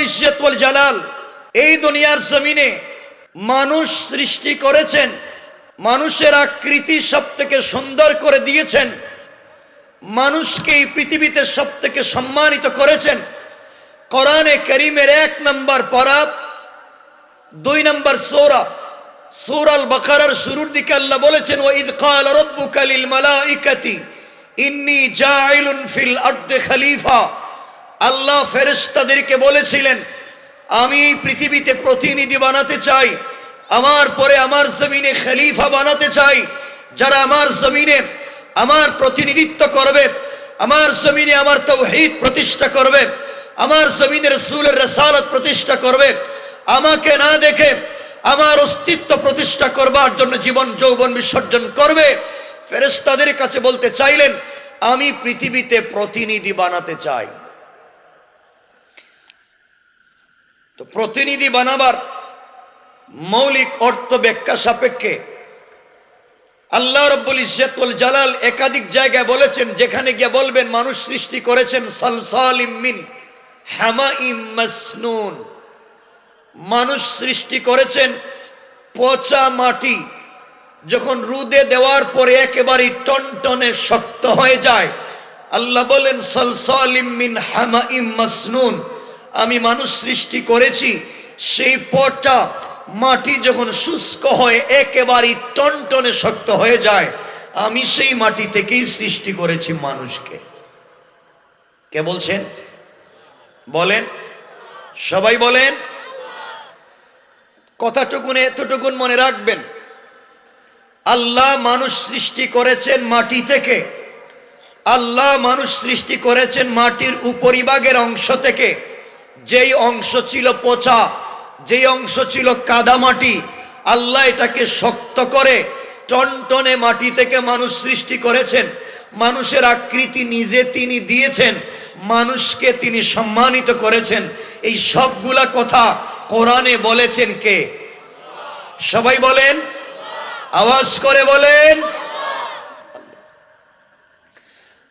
রব্বুল ইজ্জত ওয়াল জালাল এই দুনিয়ার জমিনে মানুষ সৃষ্টি করেছেন, মানুষের আকৃতি সবথেকে সুন্দর করে দিয়েছেন, মানুষকে এই পৃথিবীতে সবথেকে সম্মানিত করেছেন। কোরআনে কারীমের 1 নম্বর পারা 2 নম্বর সূরা সূরা আল বাকারার শুরুর দিকে আল্লাহ বলেছেন, ওয়া ইয ক্বালা রাব্বুকা লিল মালাইকাতি ইন্নী জাইলুন ফিল আরদি খলিফা। আল্লাহ ফেরেশতাদেরকে বলেছিলেন, আমি পৃথিবীতে প্রতিনিধি বানাতে চাই, আমার পরে আমার জমিনে খলিফা বানাতে চাই, যারা আমার জমিনে আমার প্রতিনিধিত্ব করবে, আমার জমিনে আমার তাওহীদ প্রতিষ্ঠা করবে, আমার জমিনে রাসূলের রিসালাত প্রতিষ্ঠা করবে, আমাকে না দেখে আমার অস্তিত্ব প্রতিষ্ঠা করবার জন্য জীবন যৌবন বিসর্জন করবে। ফেরেশতাদের কাছে বলতে চাইলেন, আমি পৃথিবীতে প্রতিনিধি বানাতে চাই। তো প্রতিনিধি বানাবার মৌলিক অর্থ ব্যাখ্যা সাপেক্ষে আল্লাহ রাব্বুল ইজ্জত ওয়াল জালাল একাধিক জায়গায় বলেছেন, যেখানে গিয়ে বলবেন মানুষ সৃষ্টি করেছেন সালসালিম মিন হামাইম মাসনুন, মানুষ সৃষ্টি করেছেন পচা মাটি, যখন রোদে দেওয়ার পরে একেবারে টনটনে শক্ত হয়ে যায়। আল্লাহ বলেন সালসালিম মিন হামাইম মাসনুন, আমি মানুষ সৃষ্টি করেছি সেই পচা মাটি যখন শুষ্ক হয়ে একেবারে টনটনে শক্ত হয়ে যায়, আমি সেই মাটি থেকেই সৃষ্টি করেছি মানুষকে। কে বলছেন? বলেন, সবাই বলেন। কথাটুকুন এতটুকুন মনে রাখবেন, আল্লাহ মানুষ সৃষ্টি করেছেন মাটি থেকে, আল্লাহ মানুষ সৃষ্টি করেছেন মাটির উপরিভাগের অংশ থেকে। যেই অংশ ছিল পচা, যেই অংশ ছিল কাদামাটি, আল্লাহ এটাকে শক্ত করে টনটনে মাটি থেকে মানুষ সৃষ্টি করেছেন। মানুষের আকৃতি নিজে তিনি দিয়েছেন, মানুষকে তিনি সম্মানিত করেছেন। এই সবগুলা কথা কোরআনে বলেছেন কে? সবাই বলেন, আওয়াজ করে বলেন।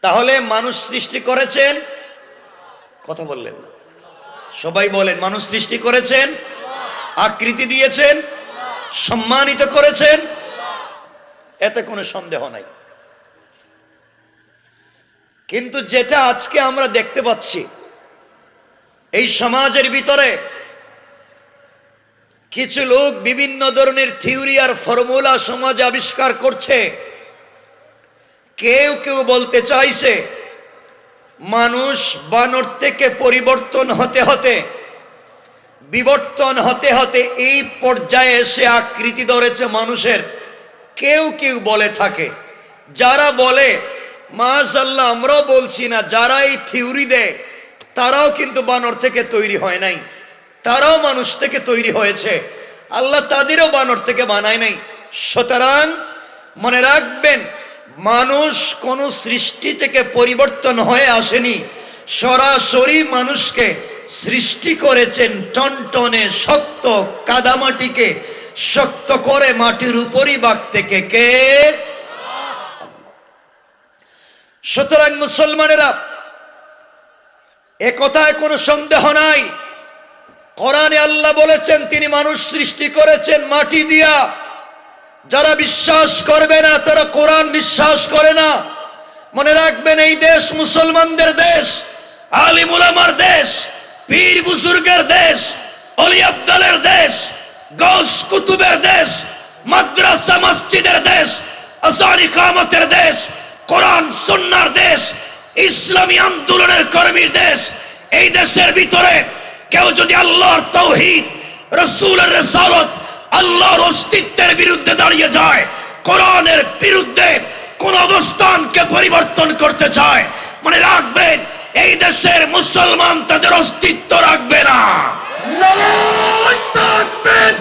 তাহলে মানুষ সৃষ্টি করেছেন, কথা বললেন না, সবাই বলেন। মানুষ সৃষ্টি করেছেন, আকৃতি দিয়েছেন, সম্মানিত করেছেন, এতে কোনো সন্দেহ নাই। কিন্তু যেটা আজকে আমরা দেখতে পাচ্ছি, এই সমাজের ভিতরে কিছু লোক বিভিন্ন ধরনের থিওরি আর ফর্মুলা সমাজে আবিষ্কার করছে। কেউ কেউ বলতে চাইছে মানুষ বানর থেকে পরিবর্তন হতে হতে, বিবর্তন হতে হতে এই পর্যায়ে এসে আকৃতি ধরেছে মানুষের। কেউ কেউ বলে থাকে, যারা বলে মাশাআল্লাহ, আমরাও বলছি না, যারা এই থিওরি দেয় তারাও কিন্তু বানর থেকে তৈরি হয় নাই, তারাও মানুষ থেকে তৈরি হয়েছে, আল্লাহ তাদেরও বানর থেকে বানায় নাই। সুতরাং মনে রাখবেন, মানুষ কোন সৃষ্টি থেকে পরিবর্তন হয়ে আসেনি, সরাসরি মানুষকে সৃষ্টি করেছেন টনটনে শক্ত কাদামাটিকে শক্ত করে মাটির উপরিভাগ থেকে। কে? সুতরাং মুসলমানেরা, এ কথায় কোনো সন্দেহ নাই, কোরআনে আল্লাহ বলেছেন তিনি মানুষ সৃষ্টি করেছেন মাটি দিয়া। যারা বিশ্বাস করবে না তারা কোরআন বিশ্বাস করে না। মনে রাখবেন, এই দেশ মুসলমানদের দেশ, আলিম উলামার দেশ, পীর বুজুর্গের দেশ, অলি আব্দালের দেশ, গাউস কুতুবের দেশ, মাদ্রাসা মসজিদের দেশ, আযান ইকামতের দেশ, কোরআন সুন্নাহর দেশ, ইসলামী আন্দোলনের কর্মীর দেশ। এই দেশের ভিতরে কেউ যদি আল্লাহর তাওহীদ, রাসূলের রিসালাত, আল্লাহর অস্তিত্বের বিরুদ্ধে দাঁড়িয়ে যায়, কোরআনের বিরুদ্ধে কোন অবস্থানকে পরিবর্তন করতে চায়, মনে রাখবেন এই দেশের মুসলমান তাদের অস্তিত্ব রাখবে না। নারায়ে তাকবীর,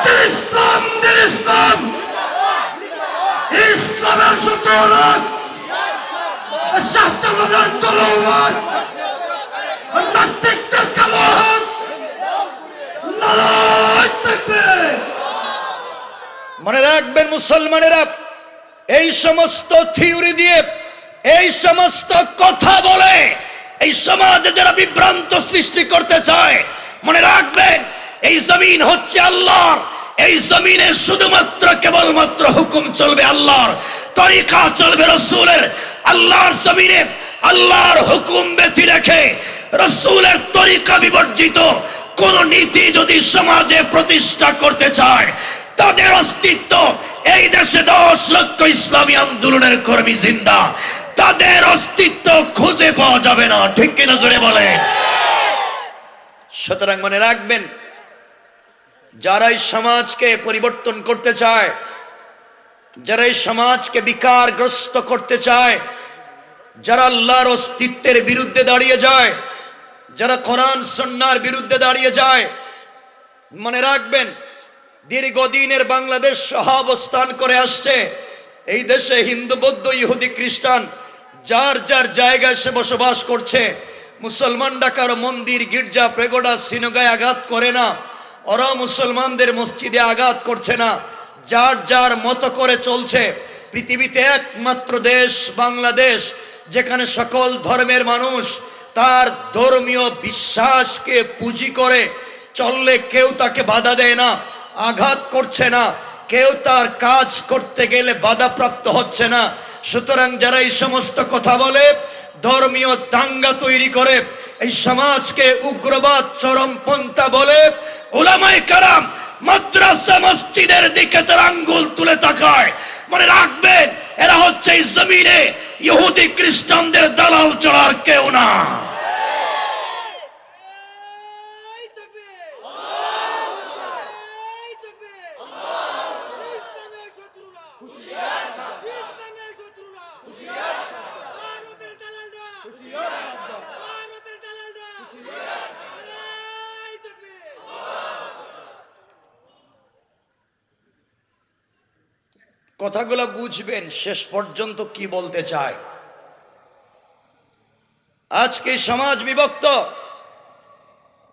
দিন ইসলাম, দিন ইসলাম, ইসলামের সূত্ররাত, শাহজালালের তলোয়ার, নাস্তিকদের কালো হাত। নারায়ে তাকবীর। মনে রাখবেন মুসলমানেরা, এই সমস্ত থিওরি দিয়ে, এই সমস্ত কথা বলে, এই সমাজে যারা বিভ্রান্ত সৃষ্টি করতে চায়, মনে রাখবেন এই জমিন হচ্ছে আল্লাহর। এই জমিনে শুধুমাত্র কেবলমাত্র হুকুম চলবে আল্লাহর, তরিকা চলবে রাসূলের। আল্লাহর জমিনে আল্লাহর হুকুম ব্যতি রেখে রাসূলের তরিকা বিবর্জিত কোন নীতি যদি সমাজে প্রতিষ্ঠা করতে চায়, তাদের অস্তিত্ব এই দেশে 10 লক্ষ ইসলামী আন্দোলনের কর্মী জিন্দা, তাদের অস্তিত্ব খুঁজে পাওয়া যাবে না। ঠিক কিনা জোরে বলে? সুতরাং মনে রাখবেন, যারা এই সমাজকে পরিবর্তন করতে চায়, যারা এই সমাজকে বিকারগ্রস্ত করতে চায়, যারা আল্লাহর অস্তিত্বের বিরুদ্ধে দাঁড়িয়ে যায়, যারা কোরআন সুন্নাহর বিরুদ্ধে দাঁড়িয়ে যায়, মনে রাখবেন দীর্ঘদিনের বাংলাদেশ সহ অবস্থান করে আসছে। এই দেশে হিন্দু, বৌদ্ধ, ইহুদি, খ্রিস্টান যার যার জায়গায় সে বসবাস করছে। মুসলমানরা কারো মন্দির, গির্জা, প্রেগোডা, সিনগায় আঘাত করে না, ওরা মুসলমানদের মসজিদে আঘাত করছে না, যার যার মতো করে চলছে। পৃথিবীতে একমাত্র দেশ বাংলাদেশ, যেখানে সকল ধর্মের মানুষ তার ধর্মীয় বিশ্বাসকে পুঁজি করে চললে কেউ তাকে বাধা দেয় না, আঘাত করছে না, কেউ তার কাজ করতে গেলে বাধাপ্রাপ্ত হচ্ছে না। সুতরাং যারা এই সমস্ত কথা বলে, ধর্মীয় দাঙ্গা তৈরি করে, এই সমাজকে উগ্রবাদ, চরমপন্থা বলে, উলামায়ে কেরাম মাদ্রাসা মসজিদের দিকে তার আঙ্গুল তুলে তাকায়, মনে রাখবেন এরা হচ্ছে এই জমিনে ইহুদি খ্রিস্টানদের দালাল চড়ার কেউ না। কথাগুলো বুঝবেন শেষ পর্যন্ত কি বলতে চায়। আজকে সমাজ বিভক্ত,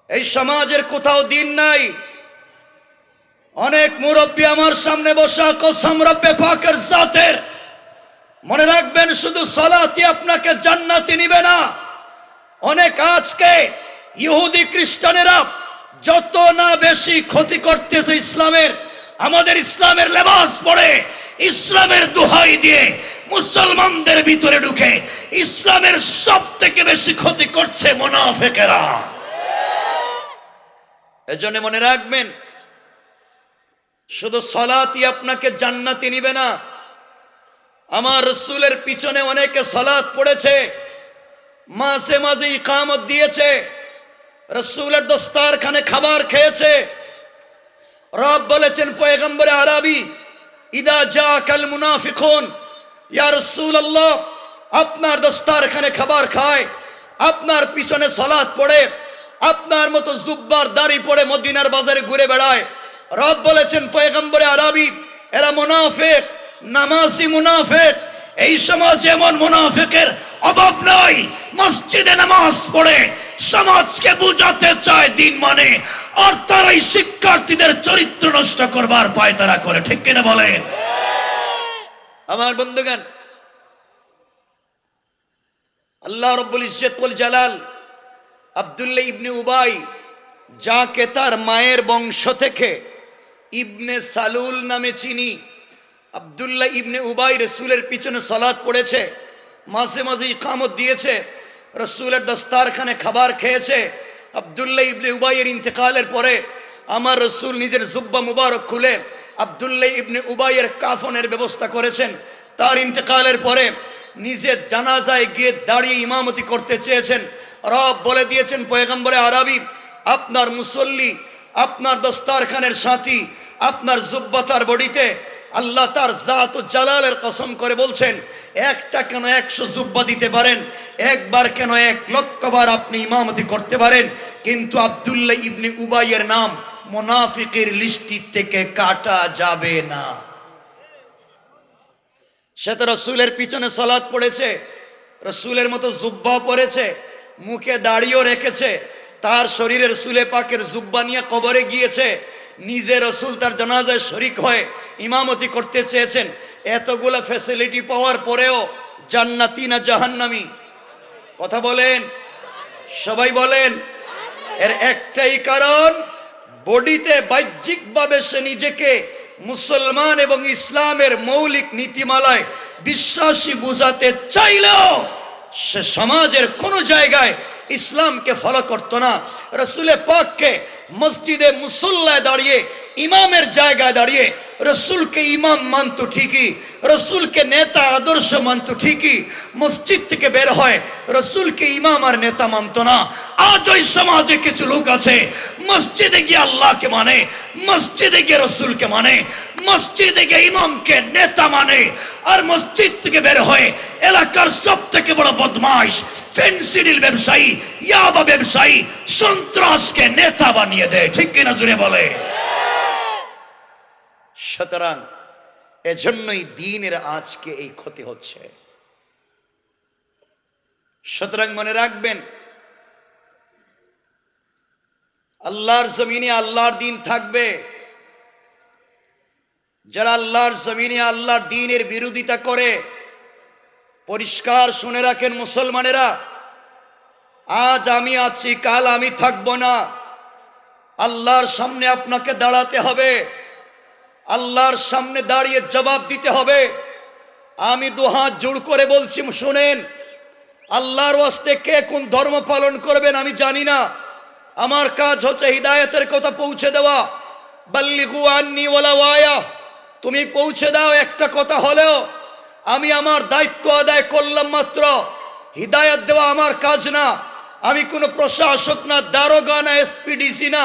এই সমাজের কোথাও দিন নাই। অনেক মুরব্বী আমার সামনে বসা, কসম রব্বে পাকের জাতের, মনে রাখবেন শুধু সালাতই আপনাকে জান্নাতে নিবে না। অনেক আজকে ইহুদি খ্রিস্টানেরা যত না বেশি ক্ষতি করতেছে ইসলামের, আমাদের ইসলামের লেবাস পরে, ইসলামের দোহাই দিয়ে মুসলমানদের ভিতরে ঢুকে ইসলামের সব থেকে বেশি ক্ষতি করছে মুনাফিকেরা। এজন্য মনে রাখবেন শুধু সালাতই আপনাকে জান্নাতে নিবে না। আমার রাসূলের পিছনে অনেকে সালাত পড়েছে, মাঝে মাঝে ইকামত দিয়েছে, রাসূলের দস্তারখানে খাবার খেয়েছে। রব বলেছেন পয়গম্বরে আরবি, ইদা জাকাল মুনাফিকুন, ইয়া রাসূলুল্লাহ, আপনার দস্তারখানে খাবার খায়, আপনার পিছনে সালাত পড়ে, আপনার মতো জুব্বার দাড়ি পড়ে মদিনার বাজারে ঘুরে বেড়ায়। রব বলেছেন পয়গম্বরে আরবি, এরা মুনাফিক, নামাজি মুনাফিক। এই সমাজে এমন মুনাফিকের অভাব নাই, মসজিদে নামাজ পড়ে সমাজকে বুঝাতে চায় দিন মানে, আর তারাই শিক্ষার্থীদের চরিত্র নষ্ট করবার পায়তারা করে। ঠিক কিনা বলেন? আমার বন্ধুগণ, আল্লাহ রাব্বুল ইজ্জত ওয়াল জালাল আব্দুল্লাহ ইবনে উবাই, যাকে তার মায়ের বংশ থেকে ইবনে সালুল নামে চিনি, আব্দুল্লাহ ইবনে উবাই রাসূলের পিছনে সালাত পড়েছে, মাঝে মাঝে ইকামত দিয়েছে, রাসূলের দস্তারখানে খাবার খেয়েছে। আব্দুল্লাহ ইবনে উবাইয়ের ইন্তেকালের পরে আমার রাসূল নিজের জুব্বা মুবারক খুলে আব্দুল্লাহ ইবনে উবাইয়ের কাফনের ব্যবস্থা করেছেন। তার ইন্তেকালের পরে নিজে জানাজায় গিয়ে দাঁড়িয়ে ইমামতি করতে চেয়েছেন। রব বলে দিয়েছেন পয়গম্বরে আরবি, আপনার মুসল্লি, আপনার দস্তারখানের সাথী, আপনার জুব্বা তার বডিতে। আল্লাহ তার জাত ও জালালের কসম করে বলছেন, একটা কেন 100 জুব্বা দিতে পারেন, একবার কেন 1,00,000 বার আপনি ইমামতি করতে পারেন, কিন্তু আব্দুল্লাহ ইবনে উবাইয়ের নাম মুনাফিকের লিস্টি থেকে কাটা যাবে না। সে তো রাসূলের পিছনে সালাত পড়েছে, রাসূলের মতো জুব্বা পরেছে, মুখে দাড়িও রেখেছে, তার শরীরের রাসূলে পাকের জুব্বা নিয়ে কবরে গিয়েছে, নিজে রাসূল তার জানাজায় শরীক হয়ে ইমামতি করতে চেয়েছেন। এতগুলা ফ্যাসিলিটি পাওয়ার পরেও জান্নাতি না জাহান্নামী? কথা বলেন। সবাই বলেন। এর একটাই কারণ, বডিতে বাহ্যিকভাবে সে নিজেকে মুসলমান এবং ইসলামের মৌলিক নীতিমালায় বিশ্বাসী বুঝাতে চাইলেও সে সমাজের কোন জায়গায় ইসলামকে ফলো করতো না। রসুলে পাককে মসজিদে মুসল্লায় দাঁড়িয়ে, ইমামের জায়গায় দাঁড়িয়ে রসুলকে ইমাম মানত ঠিকই, রসুলকে নেতা আদর্শ মানত ঠিকই, মসজিদ থেকে বের হয় রসুলকে ইমাম আর নেতা মানত না। আজ ওই সমাজে কিছু লোক আছে মসজিদে গিয়ে আল্লাহকে মানে, মসজিদে গিয়ে রসুলকে মানে, মসজিদে গিয়ে ইমামকে নেতা মানে, আর মসজিদ থেকে বের হয়ে এলাকার সব থেকে বড় বদমাইশ ফেন্সিডিল ব্যবসায়ী, ইয়াবা ব্যবসায়ী, সন্ত্রাসকে নেতা বানিয়ে দেয়। ঠিক কিনা জুড়ে বলে। সুতরাং এজন্যই দ্বীনের আজকে এই ক্ষতি হচ্ছে। সুতরাং মনে রাখবেন, আল্লাহর জমিনে আল্লাহর দ্বীন থাকবে। যারা আল্লাহর জমিনে আল্লাহর দ্বীনের বিরোধিতা করে, পরিষ্কার শুনে রাখেন মুসলমানেরা, আজ আমি আছি, কাল আমি থাকবো না। আল্লাহর সামনে আপনাকে দাঁড়াতে হবে, আল্লাহর সামনে দাঁড়িয়ে জবাব দিতে হবে। আমি দুহাত জোড় করে বলছি, শুনেন, আল্লাহর ওয়াস্তে কে কোন ধর্ম পালন করবেন আমি জানি না। আমার কাজ হচ্ছে হিদায়াতের কথা পৌঁছে দেওয়া। বাল্লিগু আন্নি ওয়ালাউ আয়া, তুমি পৌঁছে দাও একটা কথা হলেও। আমি আমার দায়িত্ব আদায় করলাম মাত্র, হিদায়াত দেওয়া আমার কাজ না। আমি কোনো প্রশাসক না, দারোগা না, এসপিডিসি না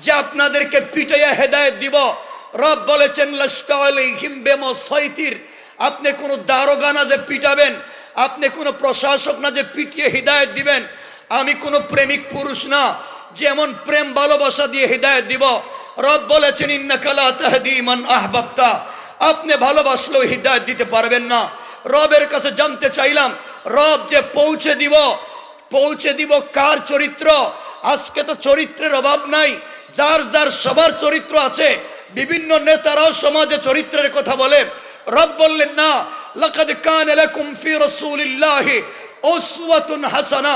যে আপনাদেরকে পিটাইয়া হেদায়েত দিব। রব বলেছেন লাস্তা আলাইহিম বিমুসাইতির, আপনি কোনো দারোগা না যে পিটাবেন, আপনি কোনো প্রশাসক না যে পিটিয়ে হিদায়েত দিবেন। আমি কোনো প্রেমিক পুরুষ না যে এমন প্রেম ভালোবাসা দিয়ে হিদায়েত দিব। রব বলেছেন ইন্নাকা লা তাহদি মান আহবাবতা, আপনি ভালোবাসলেও হিদায়েত দিতে পারবেন না। রবের কাছে জানতে চাইলাম, রব যে পৌঁছে দিব কার চরিত্র? আজকে তো চরিত্রের অভাব নাই, যার যার সবার চরিত্র আছে। বিভিন্ন নেতারাও সমাজে চরিত্রের কথা বলে। রব বললেন না, লাকাদ কানা লাকুম ফি রাসূলিল্লাহি উসওয়াতুন হাসানা,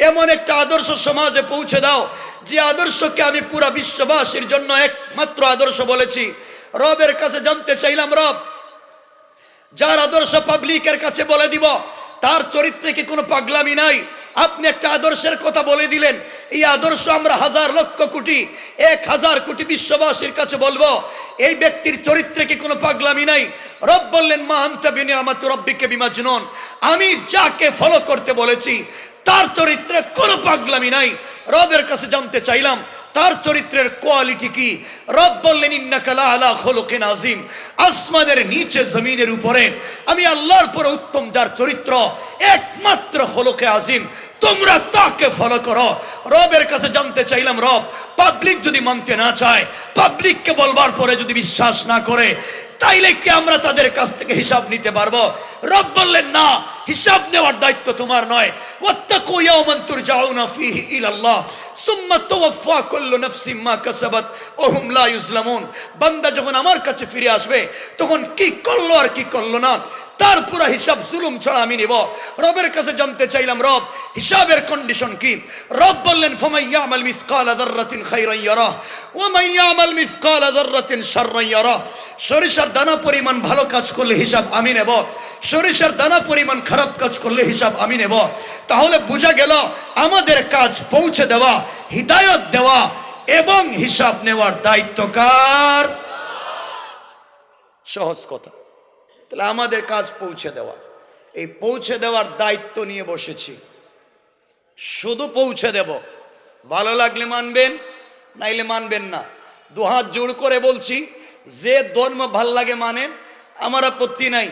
এমন একটা আদর্শ সমাজে পৌঁছে দাও যে আদর্শকে আমি পুরা বিশ্ববাসীর জন্য একমাত্র আদর্শ বলেছি। রবের কাছে জানতে চাইলাম, রব যার আদর্শ পাবলিকের কাছে বলে দিব, তার চরিত্রে কি কোনো পাগলামি নাই? আপনি একটা আদর্শের কথা বলে দিলেন, এই আদর্শ আমরা হাজার লক্ষ কোটি 1000 কোটি বিশ্ববাসীর কাছে বলবো, এই ব্যক্তির চরিত্রে কি কোনো পাগলামি নাই? রব বললেন মা আনতা বিনিয়ামাতি রাব্বিকা বিমাজনুন, আমি যাকে ফলো করতে বলেছি তার চরিত্রে কোনো পাগলামি নাই। রবের কাছে জানতে চাইলাম তার চরিত্রের কোয়ালিটি কি? রব বললেন ইন্নাকা লা আলা খুলুকিন আযীম, আসমানের নিচে জমিনের উপরে আমি আল্লাহর পরে উত্তম যার চরিত্র একমাত্র খুলুকে আযীম, তোমরা তাকে ফলো করো। রবের কাছে জানতে চাইলাম, রব পাবলিক যদি মানতে না চায়, পাবলিককে বলবার পরে যদি বিশ্বাস না করে, তাইলে কি আমরা তাদের কাছ থেকে হিসাব নিতে পারবো? রব বললেন না, হিসাব নেওয়ার দায়িত্ব তোমার নয়। ওয়াত্তাকু ইয়াওমান তুরজাউনা ফীহি ইলাল্লাহ সুম্মা তুওয়াফা কুল্লু নাফসিন মা কাসাবাত ওয়া হুম লা ইউজলামুন, বান্দা যখন আমার কাছে ফিরে আসবে তখন কি করলো আর কি করলো না তার পুরো হিসাব জুলুম ছাড়া আমি নেব। রবের কাছে জানতে চাইলাম, রব হিসাবের কন্ডিশন কি? রব বললেন ফামান ইয়ামাল মিসকালা যাররাতিন খায়রান ইয়ারাহ ওয়া মান ইয়ামাল মিসকালা যাররাতিন শাররান ইয়ারাহ, সরিষার দানা পরিমাণ ভালো কাজ করলে হিসাব আমি নেব, সরিষার দানা পরিমাণ খারাপ কাজ করলে হিসাব আমি নেব। তাহলে বোঝা গেল আমাদের কাজ পৌঁছে দেওয়া, হিদায়াত দেওয়া এবং হিসাব নেওয়ার দায়িত্ব কার? সহজ কথা। তাহলে আমাদের কাজ পৌঁছে দেওয়া, এই পৌঁছে দেওয়ার দায়িত্ব নিয়ে বসেছি। শুধু পৌঁছে দেব, ভালো লাগলে মানবেন, নাইলে মানবেন না। দুহাত জোড় করে বলছি, যে ধর্ম ভাল লাগে মানেন, আমার আপত্তি নাই।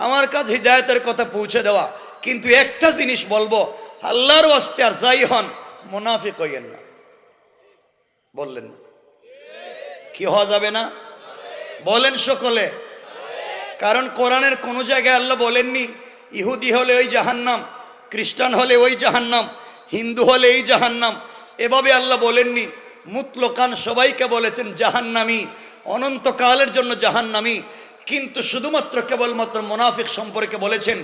আমার কাজ হিদায়াতের কথা পৌঁছে দেওয়া। কিন্তু একটা জিনিস বলবো, আল্লাহর ওয়াস্তে আর যাই হন মুনাফিক হইয়েন না। বললেন না? কি হওয়া যাবে না? বলেন সকলে। কারণ কোরআনের কোন জায়গায় আল্লাহ বলেননি ইহুদি হলে ওই জাহান্নাম, খ্রিস্টান হলে ওই জাহান্নাম, হিন্দু হলে এই জাহান্নাম, এভাবে আল্লাহ বলেননি। মুতলকান সবাইকে বলেছেন জাহান্নামী, অনন্তকালের জন্য জাহান্নামী। কিন্তু শুধুমাত্র কেবলমাত্র মুনাফিক সম্পর্কে বলেছেন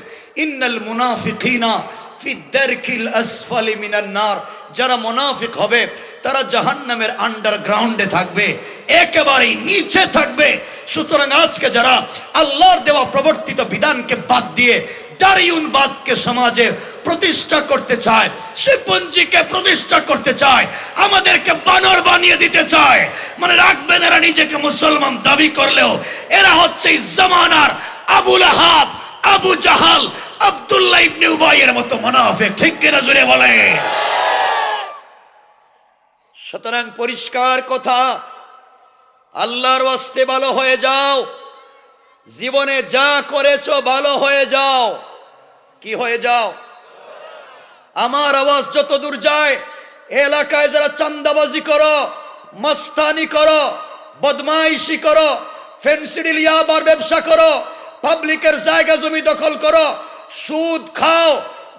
ইন্নাল মুনাফিকিনা ফি দারকিল আসফালি মিনান নার, যারা মুনাফিক হবে তারা জাহান্নামের আন্ডারগ্রাউন্ডে থাকবে, একেবারেই নিচে থাকবে। সুতরাং আজকে যারা আল্লাহর দেওয়া প্রবর্তিত বিধানকে বাদ দিয়ে দারিউনবাদকে সমাজে প্রতিষ্ঠা করতে চায়, শিবপঞ্জিকে প্রতিষ্ঠা করতে চায়, আমাদেরকে বানর বানিয়ে দিতে চায়, মানে রাখবেন এরা নিজেকে মুসলমান দাবি করলেও এরা হচ্ছে এই জামানার আবু লাহাব, আবু জাহাল, আব্দুল্লাহ ইবনে উবাইয়ের মতো মুনাফিক। ঠিক কিনা জোরে বলে? সুতরাং পরিষ্কার কথা, আল্লাহর ওয়াস্তে ভালো হয়ে যাও, জীবনে যা করেছো ভালো হয়ে যাও। কি হয়ে যাও? আমার আওয়াজ যত দূর যায়, এলাকায় যারা চান্দাবাজি করো, মাস্তানি করো, বদমাইশি করো, ফেন্সিডিল ইয়াবার ব্যবসা করো, পাবলিকের জায়গা জমি দখল করো, সুদ খাও,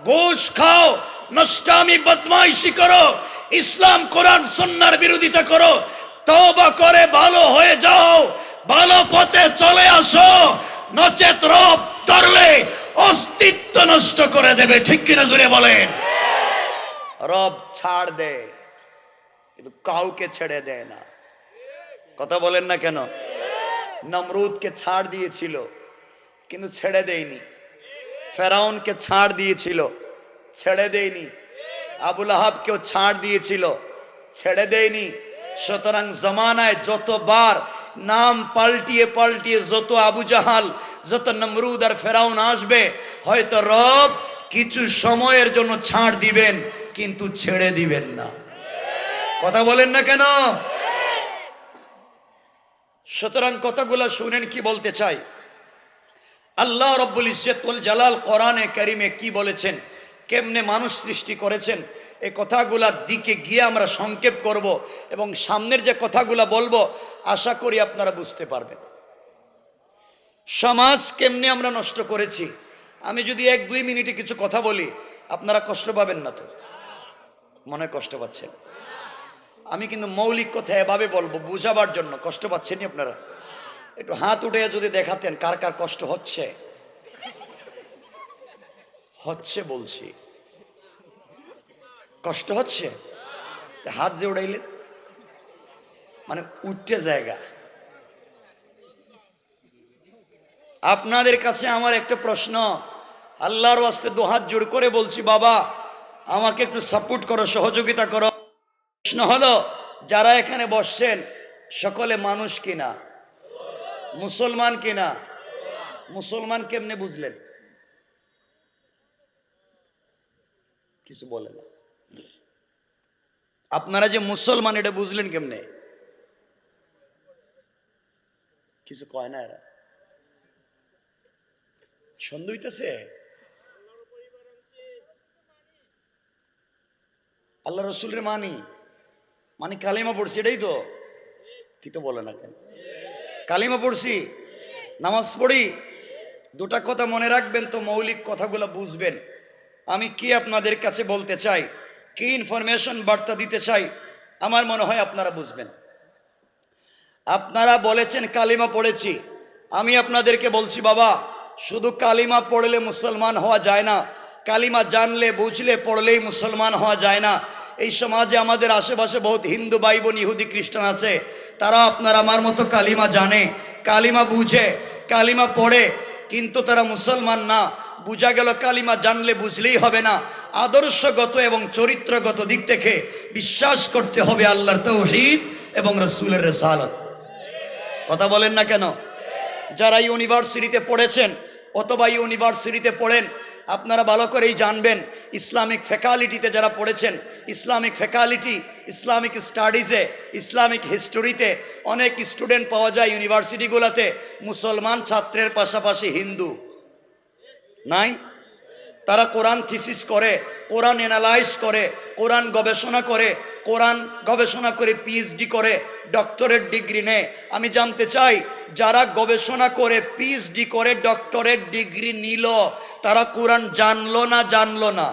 ঘুষ খাও, নষ্টামি বদমাইশি করো, ইসলাম কোরআন সুন্নাহর বিরোধিতা করো, তওবা করে ভালো হয়ে যাও, ভালো পথে চলে আসো, নচেত রব ধরলে অস্তিত্ব নষ্ট করে দেবে। ঠিক কিনা জোরে বলেন? রব ছাড় দে, কিন্তু কাউকে ছেড়ে দেয় না। কথা বলেন না কেন? নমরুদকে ছাড় দিয়েছিল কিন্তু ছেড়ে দেয়নি, ফেরাউনকে ছাড় দিয়েছিল ছেড়ে দেয়নি, আবু লাহাবকেও ছাড় দিয়েছিল ছেড়ে দেয়নি। সুতরাং জামানায় যতবার নাম পাল্টিয়ে পাল্টিয়ে যত আবু জাহাল, যত নমরুদ আর ফেরাউন আসবে, হয়তো রব কিছু সময়ের জন্য ছাড় দিবেন কিন্তু ছেড়ে দিবেন না। কথা বলেন না কেন? সুতরাং কথাগুলো শুনেন কি বলতে চাই। আল্লাহ রব্বুল ইজ্জত ওয়াল জালাল কোরআনে কারিমে কি বলেছেন, কেমনে মানুষ সৃষ্টি করেছেন, এই কথাগুলার দিকে গিয়ে আমরা সংক্ষেপ করব এবং সামনের যে কথাগুলা বলবো আশা করি আপনারা বুঝতে পারবেন। সমাজ কেমনে আমরা নষ্ট করেছি, আমি যদি 1-2 মিনিটে কিছু কথা বলি আপনারা কষ্ট পাবেন না তো? মনে কষ্ট পাচ্ছেন? আমি কিন্তু মৌলিক কথা এভাবে বলবো বুঝাবার জন্য। কষ্ট পাচ্ছেননি আপনারা? একটু হাত উঠে যদি দেখাতেন কার কার কষ্ট হচ্ছে। হচ্ছে বলছি, কষ্ট হচ্ছে, হাত যে উড়াইলেন মানে উঠতে জায়গা। আপনাদের কাছে আমার একটা প্রশ্ন, আল্লাহর ওয়াস্তে দুহাত জোড় করে বলছি, বাবা আমাকে একটু সাপোর্ট করো, সহযোগিতা করো। প্রশ্ন হলো, যারা এখানে বসছেন সকলে মানুষ কিনা? মুসলমান কিনা? মুসলমান কেমনে বুঝলেন? কিছু বলে না। আপনারা যে মুসলমান এটা বুঝলেন কেমনে? কিছু কয় না এরা? সন্দেহ হইতেছে? আল্লাহ রসুলের মানি কালিমা পড়ছি, এটাই তো? কি তো বলে না কেন? কালিমা পড়ছি, নামাজ পড়ি। দুটা কথা মনে রাখবেন তো, মৌলিক কথাগুলো বুঝবেন। আমি কি আপনাদের কাছে বলতে চাই, কি ইনফরমেশন বার্তা দিতে চাই, আমার মনে হয় আপনারা বুঝবেন। আপনারা বলেছেন কালিমা পড়েছি, আমি আপনাদেরকে বলছি বাবা শুধু কালিমা পড়লে মুসলমান হওয়া যায় না, কালিমা জানলে বুঝলে পড়লেই মুসলমান হওয়া যায় না। এই সমাজে আমাদের আশেপাশে বহুত হিন্দু ভাই বোন, ইহুদি খ্রিস্টান আছে, তারা আপনার আমার মতো কালিমা জানে, কালিমা বুঝে, কালিমা পড়ে, কিন্তু তারা মুসলমান না। বুঝা গেল কালিমা জানলে বুঝলেই হবে না, আদর্শগত এবং চরিত্রগত দিক থেকে বিশ্বাস করতে হবে আল্লাহর তাওহীদ এবং রাসূলের রিসালাত। কথা বলেন না কেন? যারা ইউনিভার্সিটিতে পড়েছেন অথবা ইউনিভার্সিটিতে পড়েন, আপনারা ভালো করেই জানবেন, ইসলামিক ফ্যাকাল্টিতে যারা পড়েছেন, ইসলামিক ফ্যাকাল্টি, ইসলামিক স্টাডিজে, ইসলামিক হিস্টোরিতে অনেক স্টুডেন্ট পাওয়া যায় ইউনিভার্সিটিগুলোতে, মুসলমান ছাত্রের পাশাপাশি হিন্দু নাই। তারা কোরআন থিসিস করে, কোরআন অ্যানালাইজ করে, কোরআন গবেষণা করে, কোরআন গবেষণা করে পিএইচডি করে, ডক্টরেট ডিগ্রি নেয়। আমি জানতে চাই, যারা গবেষণা করে পিএইচডি করে ডক্টরেট ডিগ্রি নিল, তারা কোরআন জানলো না জানলো না?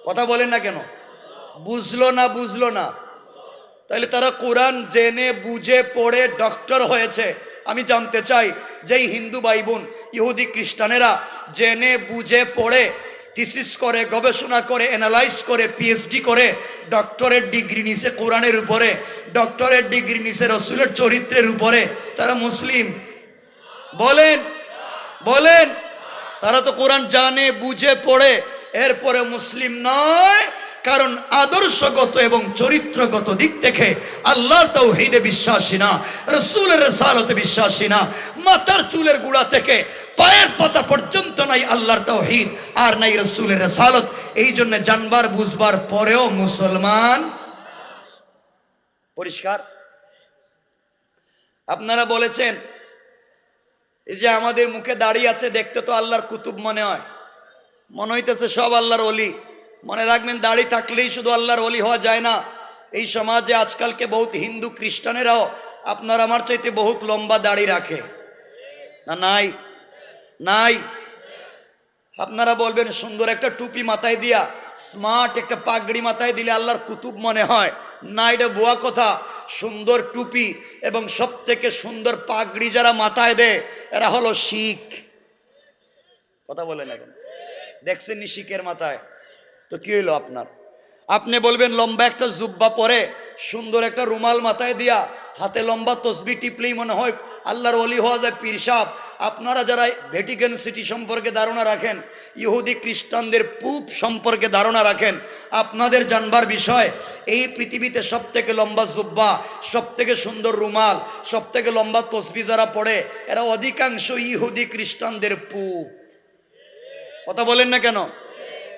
কথা বলেন না কেন? বুঝলো না বুঝলো না? তাহলে তারা কোরআন জেনে বুঝে পড়ে ডক্টর হয়েছে, আমি জানতে চাই যে হিন্দু ভাই বোন ইহুদি খ্রিস্টানেরা জেনে বুঝে পড়ে থিসিস করে, গবেষণা করে, অ্যানালাইজ করে, পিএইচডি করে, ডক্টরেট ডিগ্রি নিছে কোরআনের উপরে, ডক্টরেট ডিগ্রি নিছে রসুলের চরিত্রের উপরে, তারা মুসলিম? বলেন বলেন। তারা তো কোরআন জানে বুঝে পড়ে, এরপরে মুসলিম নয়। কারণ আদর্শগত এবং চরিত্রগত দিক থেকে আল্লাহর তাওহীদে বিশ্বাসী না, রাসূলের রিসালাতে বিশ্বাসী না। মাথার চুলের গোড়া থেকে পায়ের পাতা পর্যন্ত নাই আল্লাহর তাওহীদ আর নাই রাসূলের রিসালাত। এই জন্য জানবার বুঝবার পরেও মুসলমান। পরিষ্কার? আপনারা বলেছেন এই যে আমাদের মুখে দাড়ি আছে, দেখতে তো আল্লাহর কুতুব মনে হয়, মনে হইতেছে সব আল্লাহর ওলি। মনে রাখবেন, দাড়ি থাকলেই শুধু আল্লাহর ওলি হওয়া যায় না। এই সমাজে আজকালকে বহুত হিন্দু খ্রিস্টানেরাও আপনার আমার চাইতে বহুত লম্বা দাড়ি রাখে না? নাই? নাই? আপনারা বলবেন সুন্দর একটা টুপি মাথায় দিয়া, স্মার্ট একটা পাগড়ি মাথায় দিলে আল্লাহর কুতুব মনে হয় না। এটা ভুয়া কথা। সুন্দর টুপি এবং সব থেকে সুন্দর পাগড়ি যারা মাথায় দেয় এরা হলো শিখ। কথা বলে না কেন? দেখছেন নি শিখের মাথায়? তো কি হইলো আপনার? আপনি বলবেন লম্বা একটা জুব্বা পরে সুন্দর একটা রুমাল মাথায় দিয়া হাতে লম্বা তসবি টিপলেই মনে হয় আল্লাহর ওলি হওয়া যায়, পীর সাহেব। আপনারা যারা ভ্যাটিকান সিটি সম্পর্কে ধারণা রাখেন, ইহুদি খ্রিস্টানদের পুপ সম্পর্কে ধারণা রাখেন, আপনাদের জানবার বিষয় এই পৃথিবীতে সব থেকে লম্বা জুব্বা, সব থেকে সুন্দর রুমাল, সব থেকে লম্বা তসবি যারা পড়ে এরা অধিকাংশ ইহুদি খ্রিস্টানদের পুপ। কথা বলেন না কেন?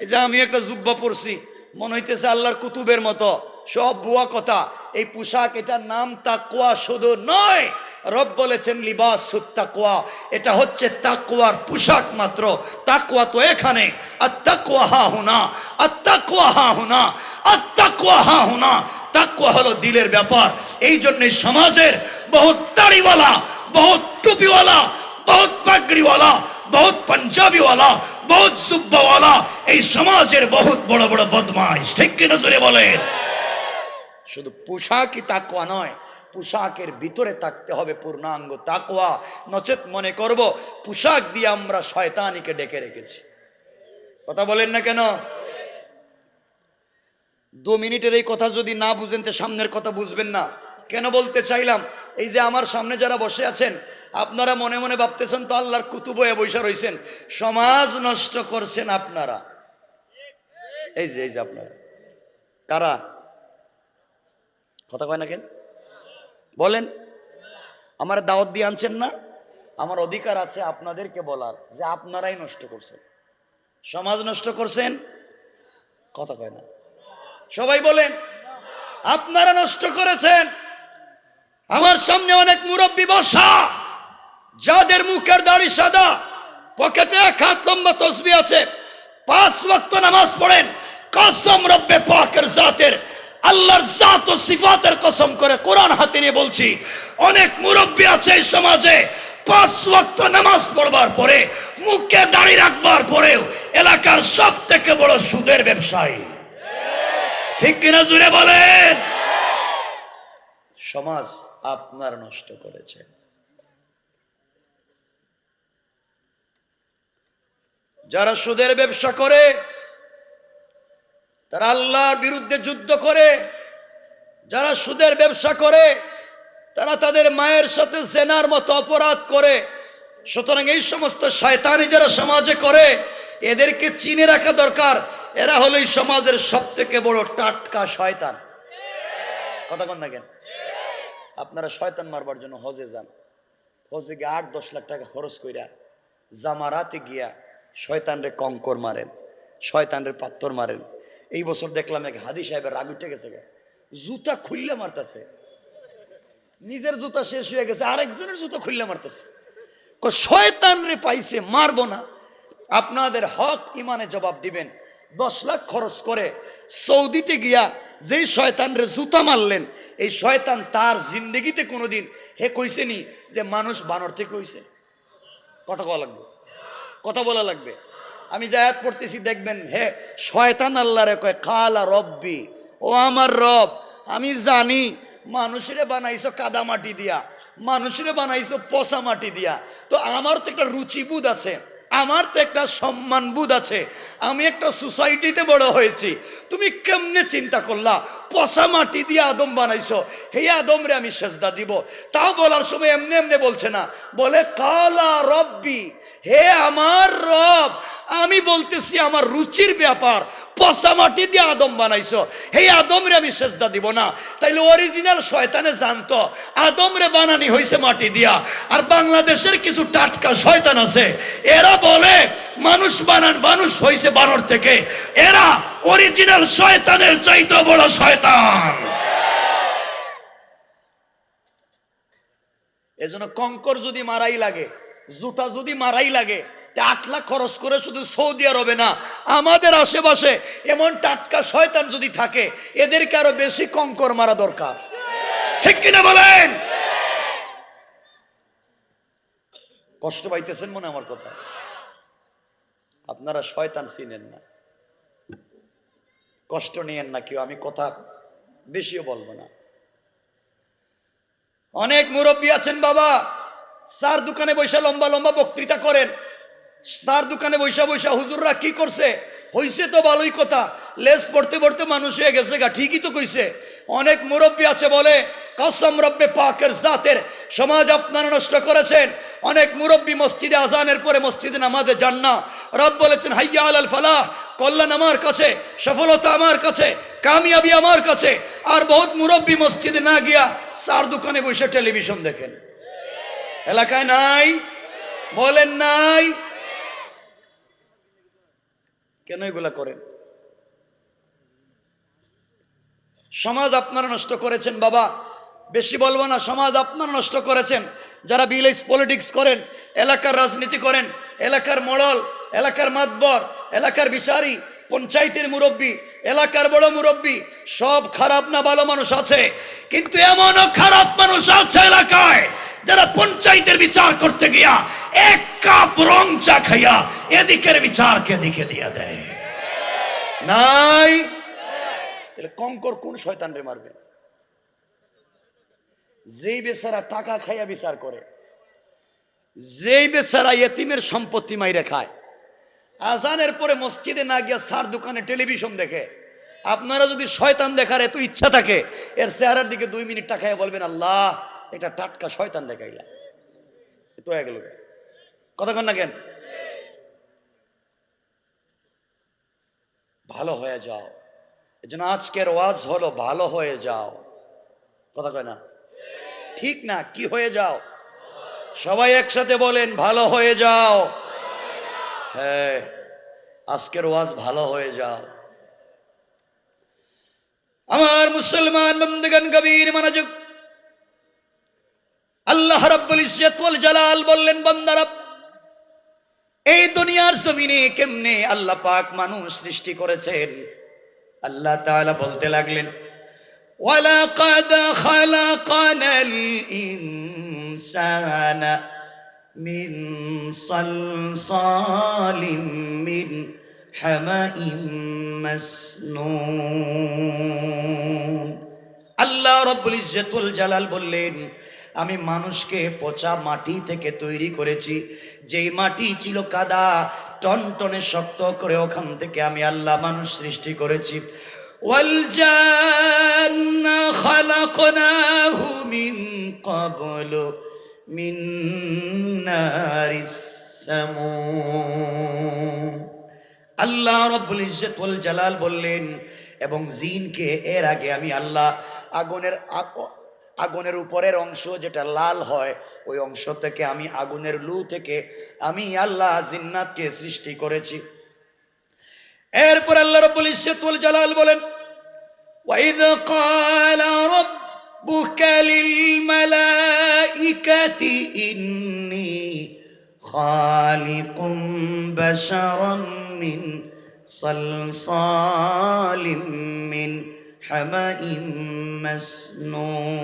এই যে আমি একটা জুব্বা পরছি, মনে হইতেছে আল্লাহর কুতুবের মতো, সব ভুয়া কথা। এই পোশাক, এটার নাম তাকওয়া শুধু নয়। রব বলেছেন লিবাসুত তাকওয়া, এটা হচ্ছে তাকওয়ার পোশাক মাত্র। তাকওয়া তো এখানে, আত-তাকওয়া হাহুনা, আত-তাকওয়া হাহুনা, আত-তাকওয়া হাহুনা। তাকওয়া হলো দিলের ব্যাপার। এই জন্য সমাজের বহুত দাড়িওয়ালা, বহুত টুপিওয়ালা, বহুত পাগড়িওয়ালা, বহুত পাঞ্জাবিওয়ালা, বহুত জুব্বাওয়ালা এই সমাজের বহুত বড় বড় বদমাইশ। ঠিক কিনা জোরে বলেন? শুধু পোশাকই তাকওয়া নয়, পোশাকের ভিতরে থাকতে হবে পূর্ণাঙ্গ তাকওয়া। নচেত মনে করব পোশাক দিয়ে আমরা শয়তানিকে ডেকে রেখেছি। কথা বলেন না কেন? 2 মিনিটের এই কথা যদি না বুঝেন তো সামনের কথা বুঝবেন না। কেন বলতে চাইলাম, এই যে আমার সামনে যারা বসে আছেন আপনারা মনে মনে ভাবতেছেন তো আল্লাহর কুতুব হয়ে বসে রয়েছেন, সমাজ নষ্ট করছেন আপনারা। এই যে আপনারা কারা? কথা কয় না কেন? বলেন। আমার দাওয়াত দিয়ে আনছেন না? আমার অধিকার আছে আপনাদেরকে বলার যে আপনারাই নষ্ট করছেন, সমাজ নষ্ট করছেন। কথা কয় না? সবাই বলেন আপনারা নষ্ট করেছেন। আমার সামনে অনেক মুরব্বী বসা, যাদের মুখের দাড়ি সাদা, পকেটে 1 হাত লম্বা তসবি আছে, 5 ওয়াক্ত নামাজ পড়েন। কসম রব্বে পাকের জাতের, আল্লাহর জাত ও সিফাতের কসম করে কোরআন হাতে নিয়ে বলছি, অনেক মুরব্বী আছে এই সমাজে 5 ওয়াক্ত নামাজ পড়বার পরে, মুখে দাড়ি রাখবার পরেও এলাকার সব থেকে বড় সুদের ব্যবসায়ী। ঠিক কিনা জুড়ে বলেন? সমাজ আপনার নষ্ট করেছে। যারা সুদের ব্যবসা করে তারা আল্লাহর বিরুদ্ধে যুদ্ধ করে। যারা সুদের ব্যবসা করে তারা তাদের মায়ের সাথে জেনার মতো অপরাধ করে। সুতরাং এই সমস্ত শয়তানি যারা সমাজে করে এদেরকে চিনে রাখা দরকার। এরা হলো এই সমাজের সব থেকে বড় টাটকা শয়তান। কথা বল না কেন? আপনারা শয়তান মারবার জন্য হজে যান, হজে গিয়ে 8-10 লাখ টাকা খরচ কইরা জামারাতে গিয়া শয়তানরে কঙ্কর মারেন, শয়তানরে পাত্তর মারেন। এই বছর দেখলাম এক হাদি সাহেবের রাগ উঠে গেছে, জুতা খুললে মারতেছে। নিজের জুতা শেষ হয়ে গেছে, আরেকজনের জুতা খুললে মারতেছে। শয়তানরে পাইছে, মারবো না। আপনাদের হক ইমানে জবাব দিবেন। 10 লাখ খরচ করে সৌদিতে গিয়া যেই শয়তানরে জুতা মারলেন, এই শয়তান তার জিন্দগিতে কোনোদিন হে কইছেনি যে মানুষ বানর থেকে হইছে? কথা বলা লাগবে, কথা বলা লাগবে। আমি যে আয়াত পড়তেছি দেখবেন, হে শয়তান আল্লাহরে কয় কালা রব্বি, ও আমার রব, আমি জানি মানুষেরে বানাইছো কাদা মাটি দিয়া, মানুষের বানাইছো পচা মাটি দিয়া। তো আমার তো একটা রুচিবোধ আছে, আমার তো একটা সম্মান বোধ আছে, আমি একটা সোসাইটিতে বড় হয়েছি। তুমি কেমনে চিন্তা করলা পচা মাটি দিয়ে আদম বানাইছো, হে আদম রে আমি সেজদা দিব? তাও বলার সময় এমনি এমনি বলছে না, বলে কালা রব্বি, হে আমার রব। আমি বলতেছি আমার রুচির ব্যাপার, পচা মাটি দিয়ে আদম বানাইছো, হে আদম রে আমি সেজদা দিব না। তাইলে অরিজিনাল শয়তানে জানতো আদম রে বানানি হয়েছে মাটি দিয়া। আর বাংলাদেশের কিছু টাটকা শয়তান আছে, এরা বলে মানুষ বানান, মানুষ হয়েছে বানর থেকে। এরা অরিজিনাল শয়তানের চাইতে বড় শয়তান। এজন্য কঙ্কর যদি মারাই লাগে, জুতা যদি মারাই লাগে, 8 লাখ খরচ করে শুধু সৌদি আরবে না, আমাদের আশেপাশে এমন টাটকা শয়তান যদি থাকে, এদেরকে আরো বেশি কঙ্কর মারা দরকার। ঠিক কিনা বলেন? কষ্ট পাইতেছেন মনে আমার কথা? আপনারা শয়তান চিনেন না, কষ্ট নিয়েন না কেউ, আমি কথা বেশিও বলবো না। অনেক মুরব্বী আছেন বাবা, সার দোকানে বৈশা লম্বা লম্বা বক্তৃতা করেন। সার দোকানে বৈশা বৈশা হুজুররা কি করছে, হইছে তো ভালোই কথা, লেজ পড়তে পড়তে মানুষ হয়ে গেছে গা, ঠিকই তো কইছে। অনেক মুরব্বী আছে বলে কসম রব্বে পাকের জাতের, সমাজ আপনারা নষ্ট করেছেন। অনেক মুরব্বী মসজিদে আজানের পরে মসজিদে নামাজে যান না। রব বলেছেন হাইয়া আলাল ফালাহ, কল্যাণ আমার কাছে, সফলতা আমার কাছে, কামিয়াবি আমার কাছে। আর বহুত মুরব্বী মসজিদে না গিয়া সার দোকানে বসে টেলিভিশন দেখেন। এলাকায় নাই? বলেন নাই? কেন এগুলা করেন? সমাজ আপনারা নষ্ট করেছেন বাবা, বেশি বলবো না, সমাজ আপনারা নষ্ট করেছেন। যারা ভিলেজ পলিটিক্স করেন, এলাকার রাজনীতি করেন, এলাকার মোড়ল, এলাকার মাতবর, এলাকার বিচারি, পঞ্চায়েতের মুরব্বী, এলাকার বড় মুরব্বী, সব খারাপ না, ভালো মানুষ আছে। কিন্তু এমনও খারাপ মানুষ আছে এলাকায়, যারা পঞ্চায়েতের বিচার করতে গিয়া 1 কাপ রং চা খাইয়া এদিকের বিচারকে এদিকে দিয়ে দেয়। নাই? তাহলে কঙ্কর কোন শয়তান রে মারবে? যেই বেচারা টাকা খাইয়া বিচার করে, যেই বেচারা ইয়েতিমের সম্পত্তি মাইরে খায়, আজানের পরে মসজিদে না গিয়া সার দোকানে টেলিভিশন দেখে। আপনারা যদি শয়তান দেখার এত ইচ্ছা থাকে, এর চেহারার দিকে 2 মিনিট তাকাইয়া বলবেন আল্লাহ এটা টাটকা শয়তান দেখাইলা, তো হয়ে গেল। কথা কন না কেন? ভালো হয়ে যাও। এজন্য আজকের ওয়াজ হলো ভালো হয়ে যাও। কথা কয় না? ঠিক না? কি হয়ে যাও? সবাই একসাথে বলেন ভালো হয়ে যাও। হ্যাঁ, আজকের ওয়াজ ভালো হয়ে যাও। আমার মুসলমান বন্ধুগণ, গভীর মনোযোগ। আল্লাহ রাব্বুল ইজ্জত ওয়াল জালাল বললেন, বান্দারা এই দুনিয়ার জমিনে কেমনে আল্লাহ পাক মানুষ সৃষ্টি করেছেন। আল্লাহ তাআলা বলতে লাগলেন, ওয়ালাকাদ খালাকানাল ইনসানা মিন সালসালিম মিন হামাইম মাসনুন। আল্লাহ রাব্বুল ইজ্জত ওয়াল জালাল বললেন, আমি মানুষকে পচা মাটি থেকে তৈরি করেছি। যেই মাটি ছিল কাদা, টনটনে শক্ত করে, ওখান থেকে আমি আল্লাহ মানুষ সৃষ্টি করেছি। ওয়াল জান্না খালাকনাহু মিন ক্বাবলু মিন নারিস সামুম। আল্লাহ রাব্বুল ইজ্জত ওয়াল জালাল বললেন, এবং জিনকে এর আগে আমি আল্লাহ আগুনের উপরের অংশ যেটা লাল হয়, ওই অংশ থেকে আমি আগুনের লু থেকে আমি আল্লাহ জিন্নাতকে সৃষ্টি করেছি। এরপর আল্লাহ রাব্বুল ইজ্জত ওয়াল জালাল বলেন, ওয়াইদ ক্বালা রাব্বুকা লিল মালাইকাতি ইন্নী খালিকুম বাশারাম মিন সালসালিম মিন হামাইম মাসনুন।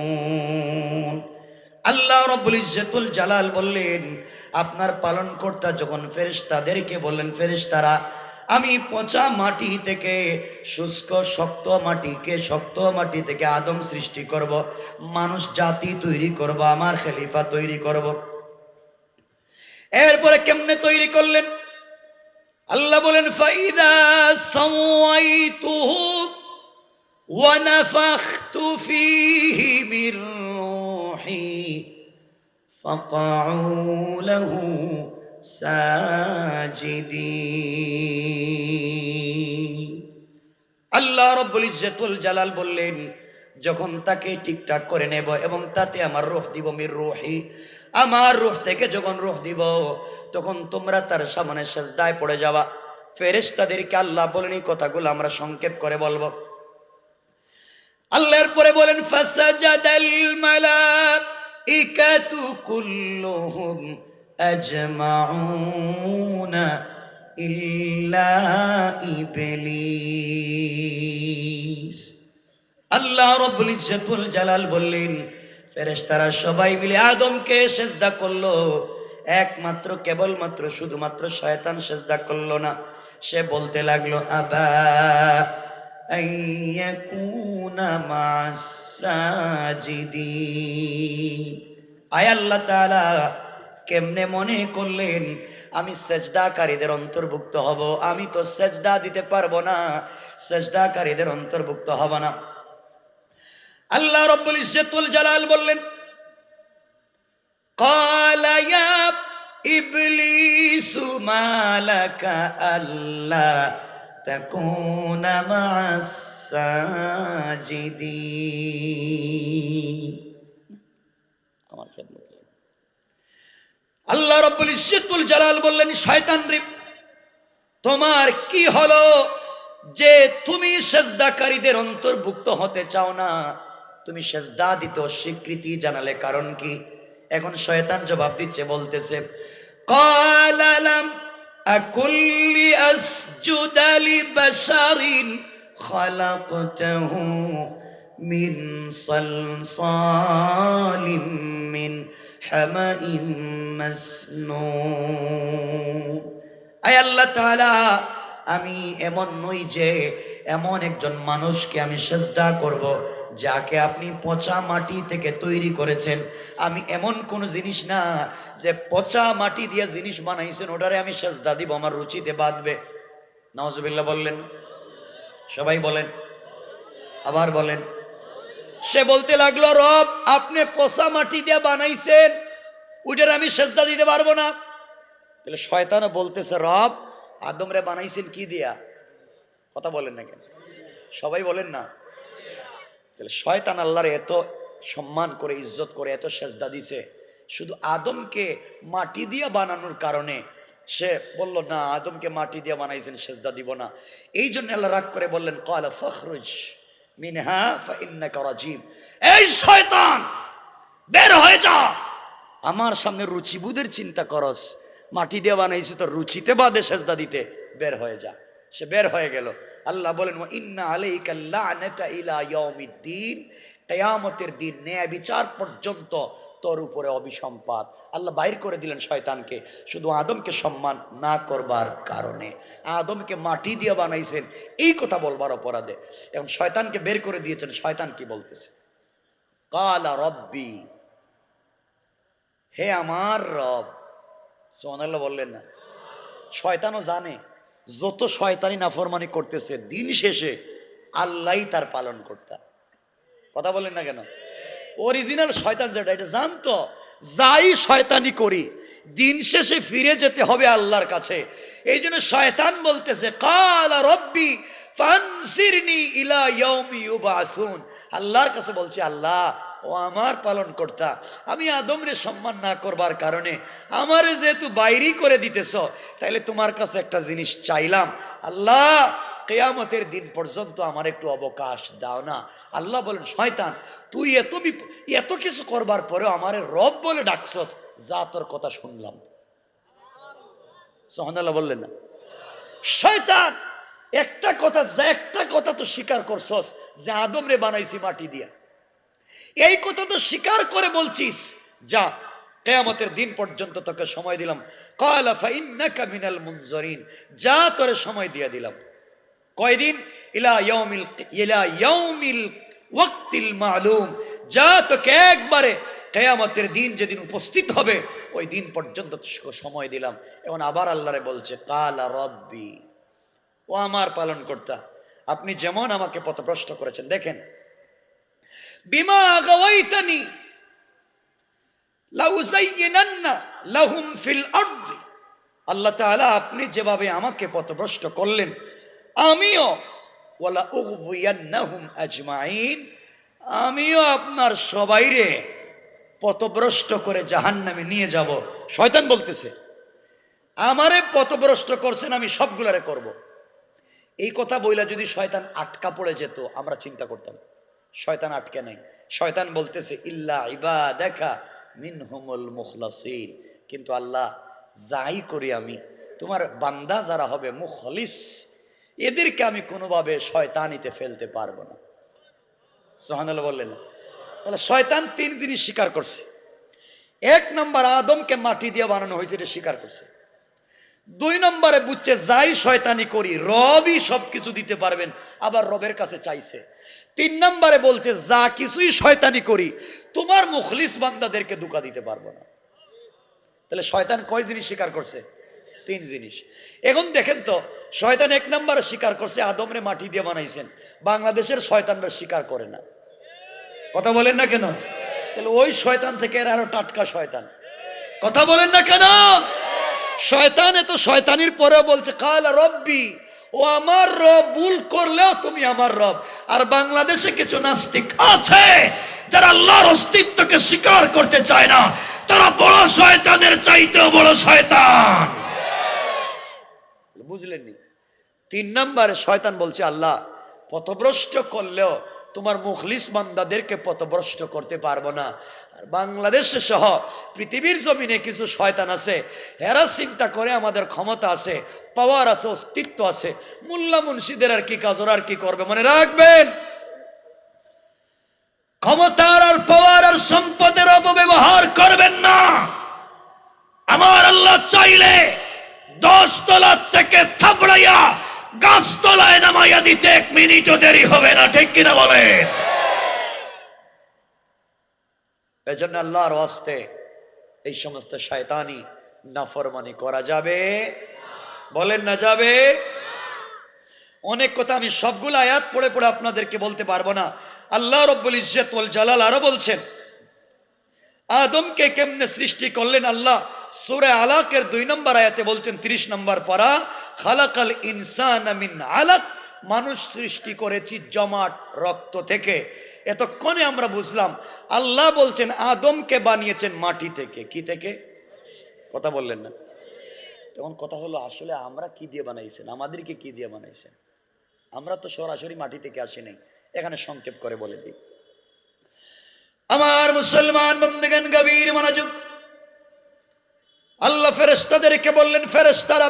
আল্লাহ রাব্বুল ইজ্জত ওয়াল জালাল বললেন, আপনার পালনকর্তা যখন ফেরেশতাদেরকে বললেন, ফেরেশতারা আমি পচা মাটি থেকে শুষ্ক শক্ত মাটিকে, শক্ত মাটি থেকে আদম সৃষ্টি করব, মানুষ জাতি তৈরি করব, আমার খলিফা তৈরি করব। এরপরে কেমনে তৈরি করলেন? আল্লাহ বলেন ফাইদা সাওয়াইতুহু ওয়া নাফাখতু ফীহি মির রূহি ফাকাউ লাহু সাজিদিন। আল্লাহ রাব্বুল ইজ্জতুল জালাল বললেন, যখন তাকে ঠিকঠাক করে নেব এবং তাতে আমার রূহ দিব, মির রূহি, আমার রূহ থেকে যখন রূহ দিব, তখন তোমরা তার সামনে সিজদায় পড়ে যাবা। ফেরেশতাদেরকে আল্লাহ বলেন এই কথাগুলো আমরা সংক্ষেপ করে বলবো। আল্লাহর পরে বলেন ফাসাজাদাল মালাইকাতু কুল্লুহুম আজমাউনা ইল্লা ইবলিস। আল্লাহ রাব্বুল ইজ্জতুল জালাল বললেন ফেরেশতারা সবাই মিলে আদমকে সিজদা করলো, একমাত্র কেবলমাত্র শুধুমাত্র শয়তান সিজদা করলো না। সে বলতে লাগলো আবা আইয়াকুনা মা'আস সাজিদিন। আয় আল্লাহ তাআলা, কেমনে মনে করলেন আমি সেজদাকারীদের অন্তর্ভুক্ত হব? আমি তো সেজদা দিতে পারবো না, সেজদাকারীদের অন্তর্ভুক্ত হব না। আল্লাহ রাব্বুল ইজ্জতুল জালাল বললেন ক্বালা ইয়া ইবলিসু মা লাকা আল্লা তাকুনা মা'আস সাজিদিন। আমার খেদমত। আল্লাহ রাব্বুল ইজ্জতুল জালাল বললেন শয়তান রে, তোমার কি হলো যে তুমি সিজদাকারীদের অন্তর্ভুক্ত হতে চাও না? তুমি সিজদা দিতে অস্বীকৃতি জানালে, কারণ কি? এখন শয়তান জবাব দিচ্ছে, বলতেছে ক্বালা লাম আকুল্লি আসজুদা লিবাশারিন খালাকতাহু মিন সালসালিম মিন হামাইম মাসনুন। আয় আল্লাহ তাআলা, আমি এমন নই যে এমন একজন মানুষকে আমি সিজদা করব যাকে আপনি পচা মাটি থেকে তৈরি করেছেন। আমি এমন কোন জিনিস না যে পচা মাটি দিয়ে জিনিস বানাইছেন ওটারে আমি সিজদা দিব, আমার রুচিতে বাঁধবে। নাউজুবিল্লাহ বললেন, সবাই বলেন, আবার বলেন। সে বলতে লাগলো রব আপনি পচা মাটি দিয়ে বানাইছেন, ওটার আমি সিজদা দিতে পারবো না। তাহলে শয়তানও বলতেছে রব আদম রে বানাইছেন কি দিয়া? কথা বলেন না কেন? সবাই বলেন না। তাহলে শয়তান আল্লাহর এত সম্মান করে, ইজ্জত করে, এত সিজদা দিছে, শুধু আদমকে মাটি দিয়ে বানানোর কারণে সে বলল না আদমকে মাটি দিয়ে বানাইছেন সিজদা দিব না। এই জন্য আল্লাহ রাগ করে বললেন ক্বালা ফাখরুজ মিনহা ফাইন্নাকা রাজিম। এই শয়তান বের হয়ে যা, আমার সামনে রুচিবোধের চিন্তা করস, মাটি দিয়ে বানাইছে তো রুচিতে বাদে সিজদা দিতে, বের হয়ে যা। সে বের হয়ে গেল। আল্লাহ বলেন ওয়া ইন্না আলাইকা লা'নাতা ইলা ইয়াউমিদ্দিন, কিয়ামতের দিন ন্যায় বিচার পর্যন্ত তোর উপরে অভিসম্পাত। আল্লাহ বাইর করে দিলেন শয়তানকে শুধু আদমকে সম্মান না করবার কারণে। আদমকে মাটি দিয়ে বানাইছেন এই কথা বলবার অপরাধে এখন শয়তানকে বের করে দিয়েছেন। শয়তান কি বলতেছে? ক্বালা রব্বি, হে আমার রব। সুবহানাল্লাহ বললেন না? শয়তানও জানে যত শয়তানি নাফরমানি করতেছে দিন শেষে আল্লাহই তার পালন কর্তা। কথা বলেন না কেন? অরিজিনাল শয়তান যেটা এটা জানতো, যাই শয়তানি করি দিন শেষে ফিরে যেতে হবে আল্লাহর কাছে। এই জন্য শয়তান বলতেছে ক্বালা রব্বি ফানসিরনি ইলা ইয়াউমি ইউবাসুন। আল্লাহর কাছে বলছে আল্লাহ ও আমার পালন কর্তা, আমি আদমরে সম্মান না করবার কারণে আমারে যেহেতু বাইরে করে দিতেছ, তাইলে তোমার কাছে একটা জিনিস চাইলাম, আল্লাহ কিয়ামতের দিন পর্যন্ত আমার একটু অবকাশ দাও না। আল্লাহ বলেন শয়তান তুই এত কিছু করবার পরেও আমারে রব বলে ডাকছস, যা তোর কথা শুনলাম। সুবহানাল্লাহ বললেন না? শয়তান একটা কথা তো স্বীকার করছস যে আদম রে বানাইছি মাটি দিয়া, এই কথা তো স্বীকার করে বলছিস, যা কিয়ামতের দিন পর্যন্ত তোকে সময় দিলাম। ক্বালা ফাইন্নাকা মিনাল মুনজারিন, যা তোরে সময় দিয়ে দিলাম। কয়দিন? ইলা ইয়াউমিল ওয়াক্তিল মালুম, যা তোকে একবারে কিয়ামতের দিন যেদিন উপস্থিত হবে ওই দিন পর্যন্ত সময় দিলাম। এখন আবার আল্লাহরে বলছে ক্বালা রব্বি, ও আমার পালন কর্তা, আপনি যেমন আমাকে পথভ্রষ্ট করেছেন, দেখেন বিমা গাওয়াইতানি লাউযায়্যিনান্না লাহুম ফিল আরদি, আল্লাহ তাআলা আপনি যেভাবে আমাকে পথভ্রষ্ট করলেন আমিও ওয়ালা উগওয়িয়ান্নাহুম আজমাইন, আমিও আপনার সবাইরে পথভ্রষ্ট করে জাহান্নামে নিয়ে যাব। শয়তান বলতেছে আমারে পথভ্রষ্ট করছেন, আমি সবগুলারে করব। এই কথা বইলা যদি শয়তান আটকা পড়ে যেত আমরা চিন্তা করতাম, শয়তান আটকে নাই। শয়তান বলতেছে ইল্লা ইবাদাকা মিনহুমুল মুখলাসিন, কিন্তু আল্লাহ যাই করি আমি তোমার বান্দা যারা হবে মুখলিস, এদেরকে আমি কোনোভাবে শয়তানিতে ফেলতে পারবো না। সুবহানাল্লাহ বললেন না? তাহলে শয়তান তিন জিনিস স্বীকার করছে। এক নম্বর, আদমকে মাটি দিয়ে বানানো হয়েছে, এটা স্বীকার করছে। দুই নম্বরে বুঝছে যাই শয়তানি করি রবই সবকিছু দিতে পারবেন, আবার রবের কাছে চাইছে। তিন নম্বরে বলছে যা কিছুই শয়তানি করি তোমার মুখলিস বান্দাদেরকে ধোঁকা দিতে পারবো না। তাহলে শয়তান কয় জিনিস স্বীকার করছে? তিন জিনিস। এখন দেখেন তো, শয়তান এক নম্বরে স্বীকার করছে আদমরে মাটি দিয়ে বানাইছেন, বাংলাদেশের শয়তানরা স্বীকার করে না। কথা বলেন না কেন? তাহলে ওই শয়তান থেকে এর আরো টাটকা শয়তান। কথা বলেন না কেন? শয়তান এত শয়তানির পরেও বলছে ক্বালা রব্বি, ও আমার রব, ভুল করলেও তুমি আমার রব। আর বাংলাদেশে কিছু নাস্তিক আছে যারা আল্লাহর অস্তিত্বকে স্বীকার করতে চায় না, তারা বড় শয়তানের চাইতেও বড় শয়তান। বুঝলেন নি? তিন নম্বরে শয়তান বলছে আল্লাহ পথভ্রষ্ট করলেও তোমার মুখলিস বান্দাদেরকে পথভ্রষ্ট করতে পারবো না। আর বাংলাদেশে সহ পৃথিবীর জমিনে কিছু শয়তান আছে, এরা চিন্তা করে আমাদের ক্ষমতা আছে, পাওয়ার আছে, অস্তিত্ব আছে, মোল্লা মুন্সিদের আর কি কাজ, ওরা আর কি করবে? মনে রাখবেন, ক্ষমতার আর পাওয়ার আর সম্পদের অপব্যবহার করবেন না। আমার আল্লাহ চাইলে 10 তলা থেকে থাবড়াইয়া গাছতলায় নামাইয়া দিতে 1 মিনিটও দেরি হবে না, ঠিক কিনা বলেন? এজন্য আল্লাহর ওয়াস্তে এই সমস্ত শয়তানি নাফরমানি করা যাবে? বলেন না যাবে? অনেক কথা আমি সবগুলো আয়াত পড়ে পড়ে আপনাদেরকে বলতে পারবো না। আল্লাহ রব্বুল ইজ্জত ওয়াল জালাল আরো বলছেন আদমকে কেমনে সৃষ্টি করলেন। আল্লাহ সূরা আলাকের 2 নম্বর আয়াতে বলছেন, 30 নম্বর পারা, খালাকাল ইনসানা মিন আলাক, মানুষ সৃষ্টি করেছি জমাট রক্ত থেকে। এতক্ষণে আমরা বুঝলাম আল্লাহ বলছেন আদমকে বানিয়েছেন মাটি থেকে। কি থেকে? কথা বললেন না? তখন কথা হলো আসলে আমরা কি দিয়ে বানাইছেন, আমাদেরকে কি দিয়ে বানাইছেন? আমরা তো সরাসরি মাটি থেকে আসি নাই। এখানে সংক্ষেপ করে বলে দিই, আমার মুসলমান বন্ধুগণ গভীর মনোযোগ। আল্লাহ ফেরেশতাদেরকে বললেন, ফেরেশতারা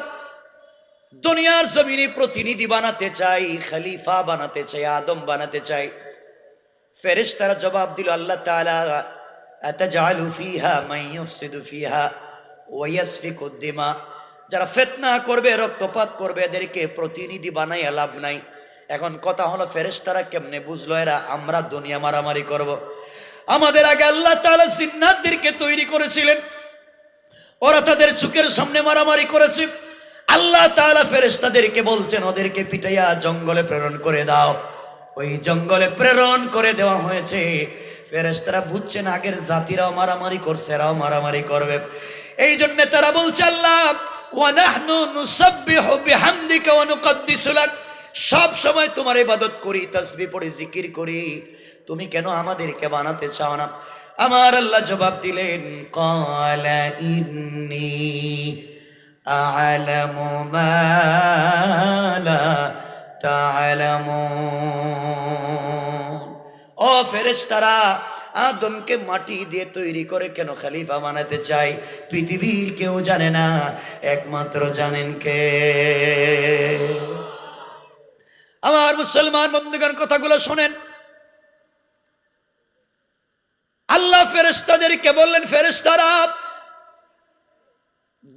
দুনিয়ার জমিনে প্রতিনিধি বানাতে চাই, খলিফা বানাতে চাই, আদম বানাতে চাই। ফেরেশতারা জবাব দিল আল্লাহ তাআলা, আতাজআলু ফিহা মান ইউফসিদু ফিহা ওয়া ইয়াসফিকু দিমা, যারা ফিতনা করবে, রক্তপাত করবে, এদেরকে প্রতিনিধি বানাই লাভ নাই। এখন কথা হলো ফেরেশতারা কেমনে বুঝলো এরা আমরা দুনিয়া মারামারি করব? আমাদের আগে আল্লাহ তাআলা জিন্নাতদেরকে তৈরি করেছিলেন, ওরা তাদের চোখের সামনে মারামারি করেছে। আল্লাহ তাআলা ফেরেশতাদেরকে বলছেন ওদেরকে পিটাইয়া জঙ্গলে প্রেরণ করে দাও। ওই জঙ্গলে প্রেরণ করে দেওয়া হয়েছে। ফেরেশতারা বুঝছেন আগের জাতিরাও মারামারি করছে, এরাও মারামারি করবে। এই জন্য তারা বলছে আল্লাহ ওয়া নাহনু নুসাব্বিহু বিহামদিকা ওয়া নুকদ্দিসু লাক, সব সময় তোমার ইবাদত করি, তাসবিহ পড়ি, জিকির করি, তুমি কেন আমাদেরকে বানাতে চাও না? আমার আল্লাহ জবাব দিলেন, ক্বালা ইন্নী আ'লামু মা লা তা'লামুন। ও ফেরেশতারা, আদমকে মাটি দিয়ে তৈরি করে কেন খলিফা বানাতে চাই পৃথিবীর কেউ জানে না, একমাত্র জানেন কে? আমার মুসলমান বন্ধুগণ কথাগুলো শোনেন। আল্লাহ ফেরেশতাদেরকে বললেন, ফেরেশতারা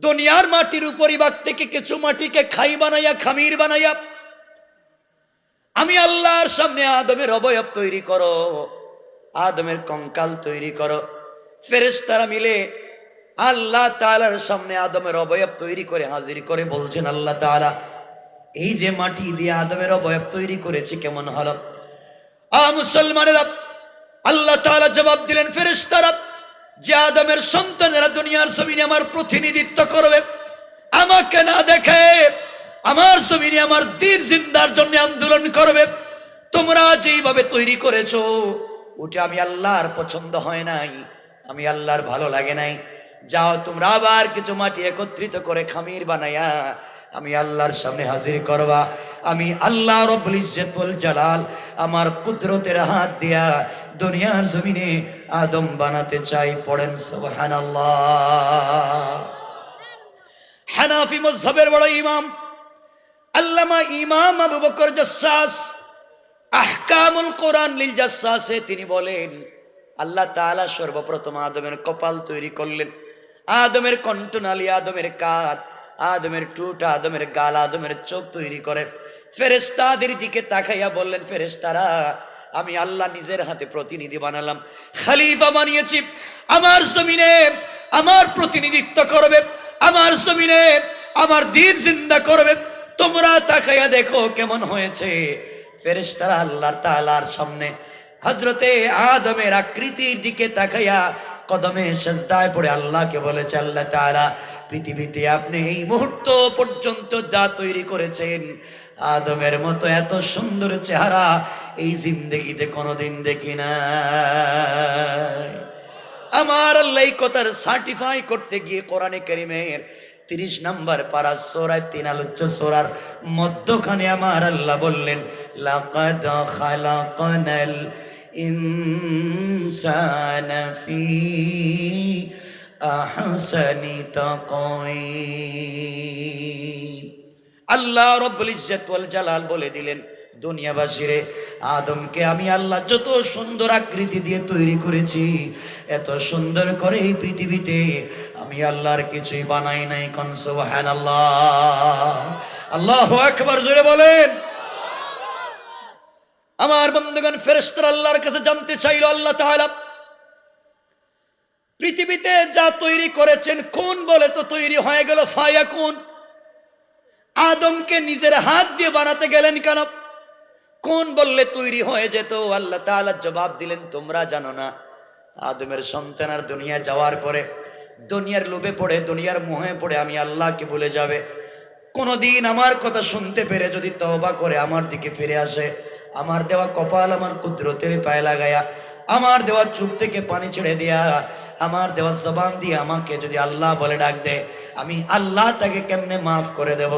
দুনিয়ার মাটির উপরিভাগ থেকে কিছু মাটিকে খাই বানাইয়া খামির বানাইয়া আমি আল্লাহর সামনে আদমের অবয়ব তৈরি করো, আদমের কঙ্কাল তৈরি করো। ফেরেশতারা মিলে আল্লাহ তাআলার সামনে আদমের অবয়ব তৈরি করে হাজির করে বলছেন, আল্লাহ তাআলা এই যে মাটি দিয়ে আদমের অবয়ব তৈরি করেছি কেমন হলো? মুসলমানেরা, আল্লাহ তাআলা জবাব দিলেন, ফেরেশতারা যে আদমের সন্তানেরা দুনিয়ার জমিনে আমার প্রতিনিধিত্ব করবে, আমাকে না দেখে আমার জমিনে আমার দ্বীন জিন্দার জন্য আন্দোলন করবে, তোমরা যেইভাবে তৈরি করেছো ওটা আমি আল্লাহর পছন্দ হয় নাই, আমি আল্লাহর ভালো লাগে নাই। যাও তোমরা আবার কিছু মাটি একত্রিত করে খামির বানাইয়া আমি আল্লাহর সামনে হাজির করবা। আমি আল্লাহ রব্বুল ইজ্জত ওয়াল জালাল আমার কুদরতের হাত দিয়া দুনিয়ার জমিনে আদম বানাতে চাই। পড়েন সুবহানাল্লাহ। হানাফি মাযহাবের বড় ইমাম আল্লামা ইমাম আবু বকর জাসসাস আহকামুল কোরআন লিল জাসসাসে তিনি বলেন, আল্লাহ তাআলা সর্বপ্রথম আদমের কপাল তৈরি করলেন, আদমের কণ্ঠনালী, আদমের কাঁধ, আদমের ঠোঁট, আদমের গাল, আদমের চোখ তৈরি করে ফেরেশতাদের দিকে তাকাইয়া বললেন, ফেরেশতারা আমি আল্লাহ নিজের হাতে প্রতিনিধি বানালাম, খলিফা বানিয়েছি, আমার জমিনে আমার প্রতিনিধিত্ব করবে, আমার জমিনে আমার দ্বীন জিন্দা করবে, তোমরা তাকাইয়া দেখো কেমন হয়েছে। ফেরেশতারা আল্লাহ তাআলার সামনে হযরতে আদমের আকৃতির দিকে তাকাইয়া কদমে সিজদায় পড়ে আল্লাহকে বলেছে, আল্লাহ তাআলা পৃথিবীতে আপনি এই মুহূর্ত পর্যন্ত যা তৈরি করেছেন আদমের মতো এত সুন্দর চেহারা এই জিন্দেগিতে কোনোদিন দেখি নাই। আমার আল্লাহ এই কথার সার্টিফাই করতে গিয়ে কোরআনে কারীমের 30 নম্বর পারা সূরা 3 আলোচ্য সূরার মধ্যখানে আমার আল্লাহ বললেন, লাকাদ খালাকনাল ইনসানা ফি আহসানি তাকওয়িম। আল্লাহ রব্বুল ইজ্জত ওয়াল জালাল বলে দিলেন, দুনিয়াবাসীরে আদমকে আমি আল্লাহ যত সুন্দর আকৃতি দিয়ে তৈরি করেছি, এত সুন্দর করে এই পৃথিবীতে আমি আল্লাহর কিছুই বানাই নাই। কোন সুবহানাল্লাহ, আল্লাহু আকবার, জোরে বলেন। আমার বন্ধুগণ, ফেরেশতারা আল্লাহর কাছে জানতে চাইল, আল্লাহ তাআলা পৃথিবীতে যা তৈরি করেছেন কোন বলে তো তৈরি হয়ে গেল ফায়াকুন, আদমকে নিজের হাত দিয়ে বানাতে গেলেন কেন? কোন বললে তৈরি হয়ে যেত? আল্লাহ তাআলা জবাব দিলেন, তোমরা জানো না আদমের সন্তানের দুনিয়া যাওয়ার পরে দুনিয়ার লোভে পড়ে, দুনিয়ার মোহে পড়ে আমি আল্লাহকে ভুলে যাবে। কোনদিন আমার কথা শুনতে পেরে যদি তওবা করে আমার দিকে ফিরে আসে, আমার দেওয়া কপাল আমার কুদরতের পায়ে লাগায়া, আমার দেওয়া চোখ থেকে পানি ছেড়ে দিয়া, আমার দেওয়া জবান দিয়ে আমাকে যদি আল্লাহ বলে ডাক দে, আমি আল্লাহ তাকে কেমনে মাফ করে দেব?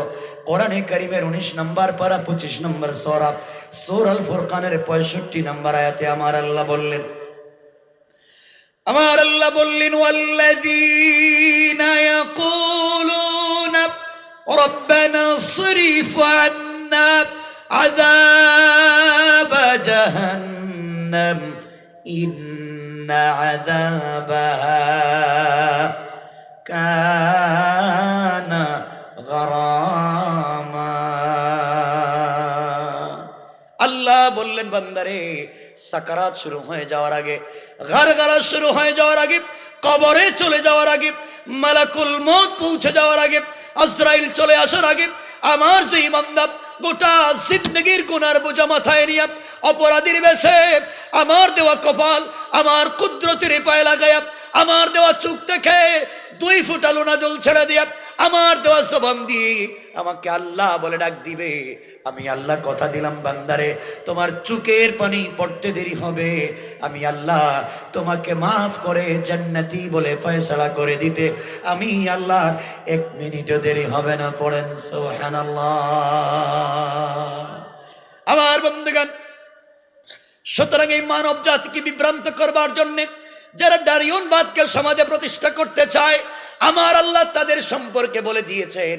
কোরআনে কারীমের 19 নম্বর পারা 25 নম্বর সূরা সূরাল ফুরকানের 65 নম্বর আয়াতে আমার আল্লাহ বললেন, ওয়াল্লাযীনা ইয়াকুলুনা রাব্বানা ইসরিফ আন্না আযাব জাহান্নাম ইন্না আযাবাহা কানা গারামা। আল্লাহ বললেন, বান্দারে সাকারাত শুরু হয়ে যাওয়ার আগে, গারগারা শুরু হয়ে যাওয়ার আগে, কবরে চলে যাওয়ার আগে, মালাকুল মউত পৌঁছে যাওয়ার আগে, আজরাইল চলে আসার আগে, আমার যেই বান্দা গোটা জিন্দেগীর গুনার বোঝা মাথায় নিয়ে অপরাধীর বেশে আমার দেওয়া কপাল আমার কুদরতের পায়ে লাগায়া, আমার দেওয়া চোখ থেকে 2 ফোঁটা লোনা জল ছেড়ে দিয়া, আমার দেওয়া জবান দিয়ে আমাকে আল্লাহ বলে ডাক দিবে, আমি আল্লাহ কথা দিলাম বান্দারে তোমার চোখের পানি পড়তে দেরি হবে, আমি আল্লাহ তোমাকে মাফ করে জান্নাতি বলে ফয়সালা করে দিতে আমি আল্লাহ 1 মিনিটও দেরি হবে না। পড়েন সুবহানাল্লাহ। আমার বন্ধুগণ, সুতরাং এই মানব জাতিকে বিভ্রান্ত করবার জন্য যারা দারিউনবাদকে সমাজে প্রতিষ্ঠা করতে চায়, আমার আল্লাহ তাদের সম্পর্কে বলে দিয়েছেন,